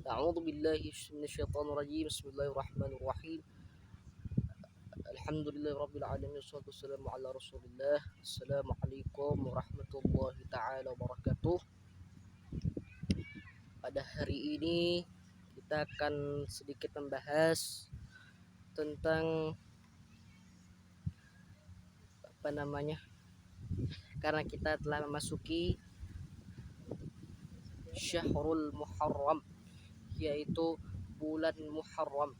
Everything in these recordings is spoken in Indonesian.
A'udzu billahi minasyaitonir rajim. Bismillahirrahmanirrahim. Alhamdulillahirabbil alamin wassalatu wassalamu ala Rasulillah. Assalamualaikum warahmatullahi taala wabarakatuh. Pada hari ini kita akan sedikit membahas tentang karena kita telah memasuki Syahrul Muharram, yaitu bulan Muharram,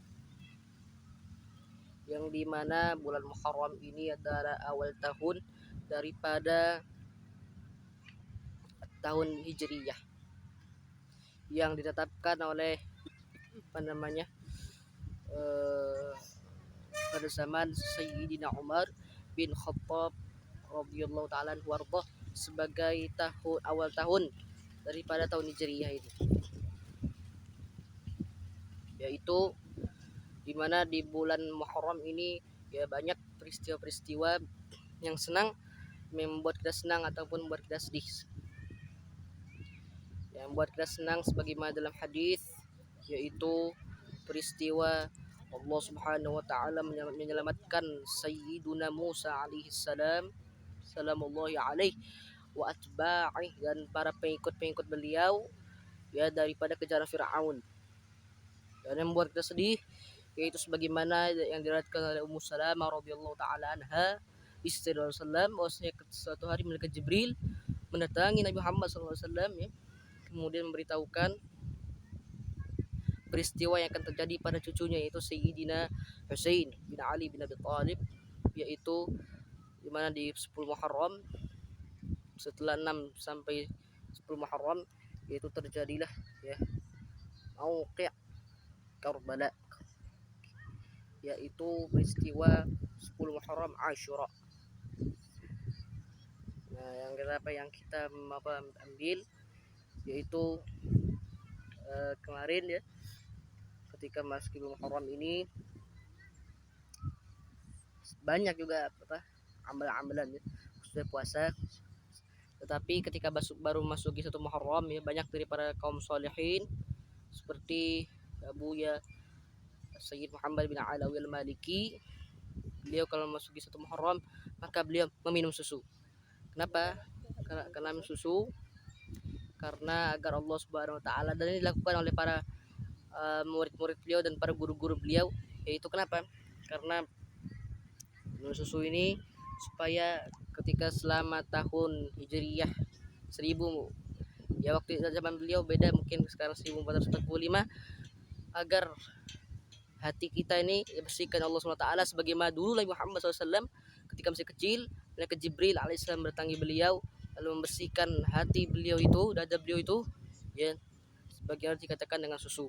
yang dimana bulan Muharram ini adalah awal tahun daripada tahun Hijriyah yang ditetapkan oleh pada zaman Sayyidina Umar bin Khattab radhiyallahu taala anhu sebagai awal tahun daripada tahun Hijriyah ini, yaitu dimana di bulan Muharram ini ya banyak peristiwa-peristiwa yang membuat kita senang ataupun membuat kita sedih. Yang membuat kita senang sebagaimana dalam hadis, yaitu peristiwa Allah Subhanahu wa taala menyelamatkan Sayyiduna Musa alaihi salam salamullahi alaihi wa atba'i, dan para pengikut beliau ya daripada kejaran Firaun. Dan yang membuat kita sedih yaitu sebagaimana yang diriwayatkan oleh Ummu Salamah radhiyallahu taala anha, istri Rasulullah SAW, bahwasanya suatu hari malaikat Jibril mendatangi Nabi Muhammad SAW ya, kemudian memberitahukan peristiwa yang akan terjadi pada cucunya, yaitu Sayyidina Husain bin Ali bin Abi Thalib, yaitu dimana di 10 Muharram, setelah 6 sampai 10 Muharram, yaitu terjadilah ya Mauqi' Karbala, yaitu peristiwa 10 Muharram Asyura. Nah, yang kita ambil yaitu kemarin ya, ketika masuk bulan Muharram ini banyak juga amalan-amalan ya, khususnya puasa. Tetapi ketika baru masuk di 1 Muharram ya, banyak daripada kaum salihin seperti Abu ya Sayyid Muhammad bin Alawi al-Maliki, beliau kalau masuk di 1 Muharram maka beliau meminum susu. Kenapa? Karena minum susu karena agar Allah Subhanahu wa taala, dan ini dilakukan oleh para murid-murid beliau dan para guru-guru beliau, yaitu kenapa? Karena minum susu ini supaya ketika selama tahun Hijriyah 1000 ya, waktu zaman beliau beda, mungkin sekarang 1445, agar hati kita ini bersihkan Allah SWT, sebagaimana dulu Nabi Muhammad SAW ketika masih kecil, malaikat Jibril alaihissalam berdatangi beliau lalu membersihkan hati beliau itu, dada beliau itu ya, sebagaimana dikatakan dengan susu.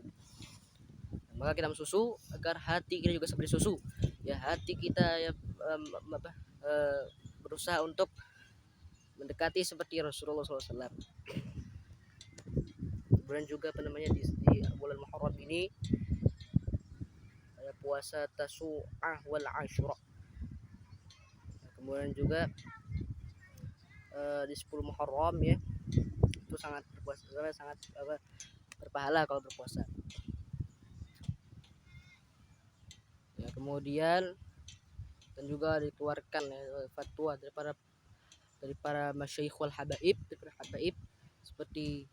Maka kita minum susu agar hati kita juga seperti susu ya, hati kita ya berusaha untuk mendekati seperti Rasulullah SAW. Kemudian juga di bulan Muharram ini ada puasa Tasu'ah wal Asyura. Kemudian juga di 10 Muharram ya, itu sangat berpahala kalau berpuasa ya. Kemudian dan juga dikeluarkan fatwa dari para masyayikh wal habaib, seperti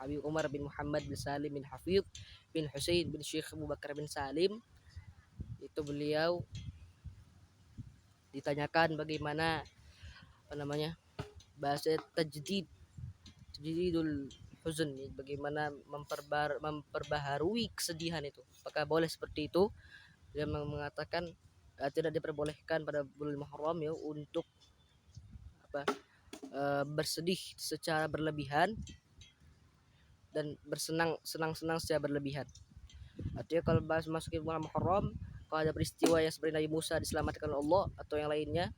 Habib Umar bin Muhammad bin Salim bin Hafidh bin Husain bin Syekh Abu Bakar bin Salim. Itu beliau ditanyakan bagaimana bahasa tajdidul huzn, bagaimana memperbaharui kesedihan itu, apakah boleh seperti itu? Dia mengatakan tidak diperbolehkan pada bulan Muharram ya untuk bersedih secara berlebihan dan senang-senang secara berlebihan. Artinya kalau masuk bulan Muharram, kalau ada peristiwa yang seperti Nabi Musa diselamatkan oleh Allah atau yang lainnya,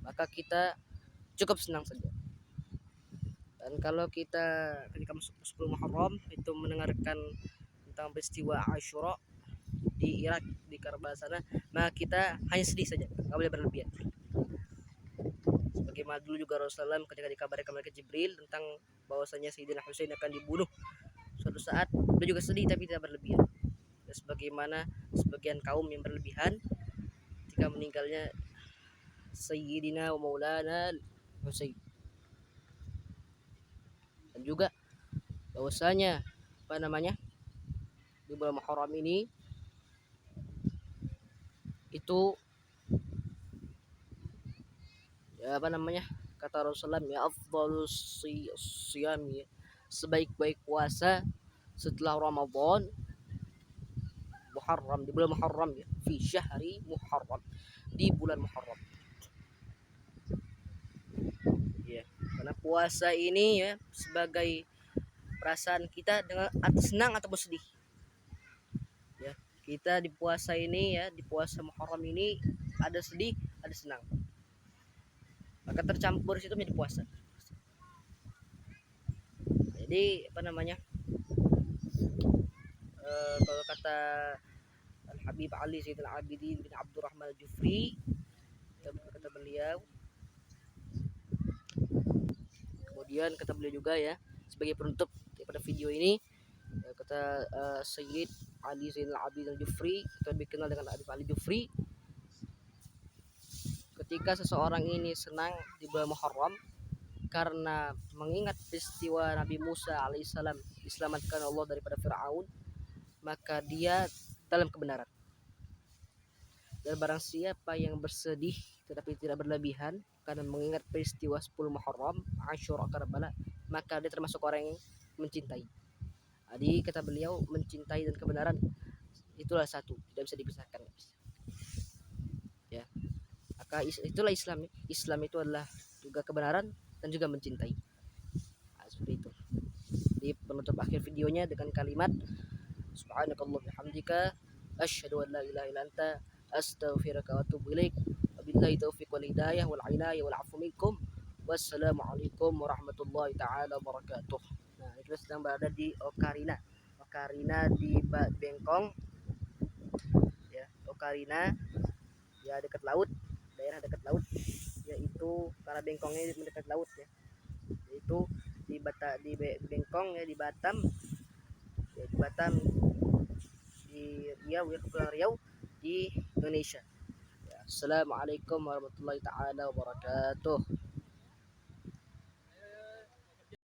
maka kita cukup senang saja. Dan kalau kita ketika masuk 10 Muharram itu mendengarkan tentang peristiwa Asyura di Irak, di Karbala sana, maka kita hanya sedih saja, nggak boleh berlebihan. Sebagaimana dulu juga Rasulullah ketika dikabarkan oleh Jibril tentang bahwasanya Sayyidina Husain akan dibunuh suatu saat beliau juga sedih tapi tidak berlebihan. Sebagaimana sebagian kaum yang berlebihan ketika meninggalnya Sayyidina wa Maulana Husain. Dan juga bahwasanya apa namanya, di bulan Muharram ini itu ya apa namanya, kata Rasulullah ya afdhalus siyam, ya sebaik-baik puasa setelah Ramadan Muharram, di bulan Muharram, ya fi syahri Muharram, di bulan Muharram, ya karena puasa ini ya sebagai perasaan kita dengan senang ataupun sedih, ya kita di puasa ini, ya di puasa Muharram ini ada sedih ada senang, maka tercampur situ menjadi puasa. Jadi apa namanya, kalau kata Al Habib Ali Zainal Abidin bin Abdurrahman Al Jufri, kata beliau, kemudian kata beliau juga ya sebagai penutup daripada video ini, kata Sayyid Ali Zainal Abidin Al Jufri atau lebih kenal dengan Habib Ali Jufri, ketika seseorang ini senang di bulan Muharram karena mengingat peristiwa Nabi Musa alaihissalam diselamatkan Allah daripada Fir'aun, maka dia dalam kebenaran. Dan barang siapa yang bersedih tetapi tidak berlebihan karena mengingat peristiwa 10 Muharram, Asyura, Karbala, maka dia termasuk orang yang mencintai. Jadi kata beliau, mencintai dan kebenaran itulah satu, tidak bisa dipisahkan. Ya, maka itulah Islam. Islam itu adalah juga kebenaran dan juga mencintai. Nah, seperti itu. Di penutup akhir videonya dengan kalimat subhanakallah bihamdika asyhadu an la ilaha illa anta astaghfiruka wa atubu ilaik. Wabillahi taufiq wal hidayah wal inayah wal afu minkum. Wassalamualaikum warahmatullahi taala wabarakatuh. Nah, kita sedang berada di Ocarina. Ocarina di Bengkong. Ya, Ocarina ya dekat laut, daerah dekat laut, yaitu karena Bengkongnya mendekat laut ya. Yaitu di Bengkong ya, di Batam. Ya, di Batam, di Riau ya, Kepulauan Riau di Indonesia. Ya, assalamualaikum warahmatullahi taala wabarakatuh.